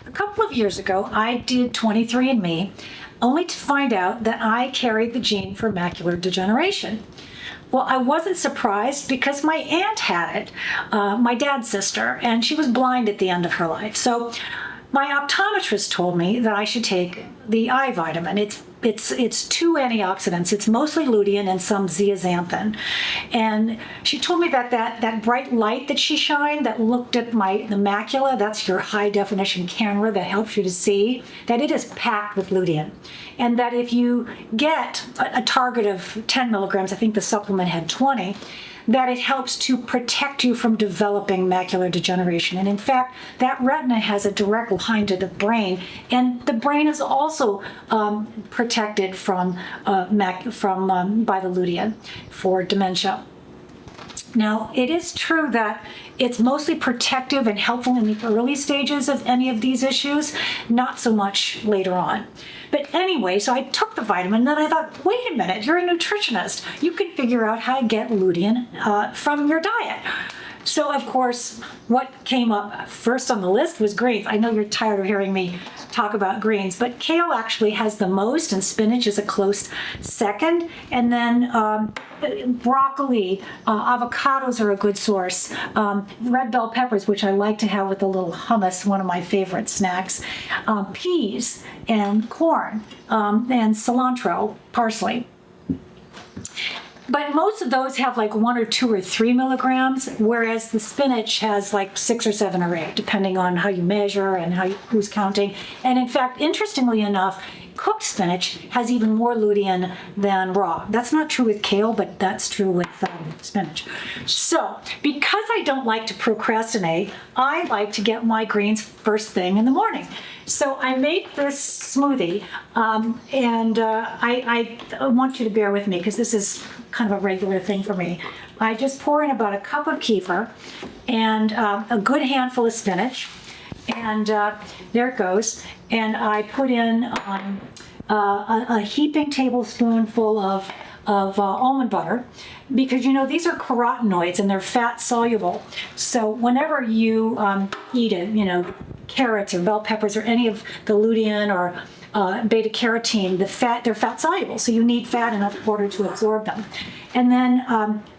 A couple of years ago, I did 23andMe, only to find out that I carried the gene for macular degeneration. Well, I wasn't surprised because my aunt had it, my dad's sister, and she was blind at the end of her life. So my optometrist told me that I should take the eye vitamin. It's two antioxidants. It's mostly lutein and some zeaxanthin. And she told me that bright light that she shined that looked at the macula, that's your high definition camera that helps you to see, that it is packed with lutein. And that if you get a target of 10 milligrams, I think the supplement had 20, that it helps to protect you from developing macular degeneration. And in fact, that retina has a direct line to the brain, and the brain is also protected from by the lutein for dementia. Now, it is true that it's mostly protective and helpful in the early stages of any of these issues, not so much later on. But anyway, so I took the vitamin, and then I thought, wait a minute, you're a nutritionist. You can figure out how to get lutein from your diet. So, of course, what came up first on the list was greens. I know you're tired of hearing me talk about greens, but kale actually has the most, and spinach is a close second. And then broccoli, avocados are a good source. Red bell peppers, which I like to have with a little hummus, one of my favorite snacks. Peas and corn and cilantro, parsley. But most of those have like 1 or 2 or 3 milligrams, whereas the spinach has like 6 or 7 or 8, depending on how you measure and who's counting. And in fact, interestingly enough, cooked spinach has even more lutein than raw. That's not true with kale, but that's true with spinach. So because I don't like to procrastinate, I like to get my greens first thing in the morning. So I made this smoothie, and I want you to bear with me because this is kind of a regular thing for me. I just pour in about a cup of kefir and a good handful of spinach, and there it goes. And I put in a heaping tablespoonful of almond butter, because these are carotenoids and they're fat soluble. So whenever you eat it, carrots or bell peppers or any of the lutein or beta carotene, they're fat soluble, so you need fat in order to absorb them. And then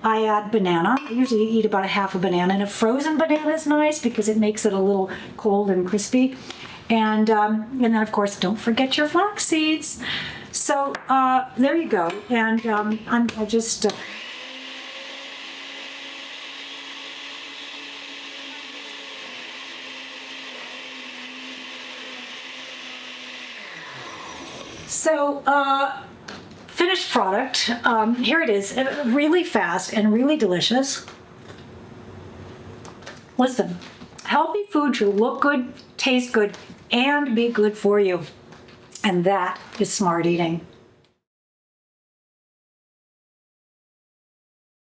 I add banana. I usually eat about a half a banana, and a frozen banana is nice because it makes it a little cold and crispy. And then of course, don't forget your flax seeds. So there you go. And I'll just finished product. Here it is, really fast and really delicious. Listen, healthy food should look good, taste good, and be good for you. And that is smart eating.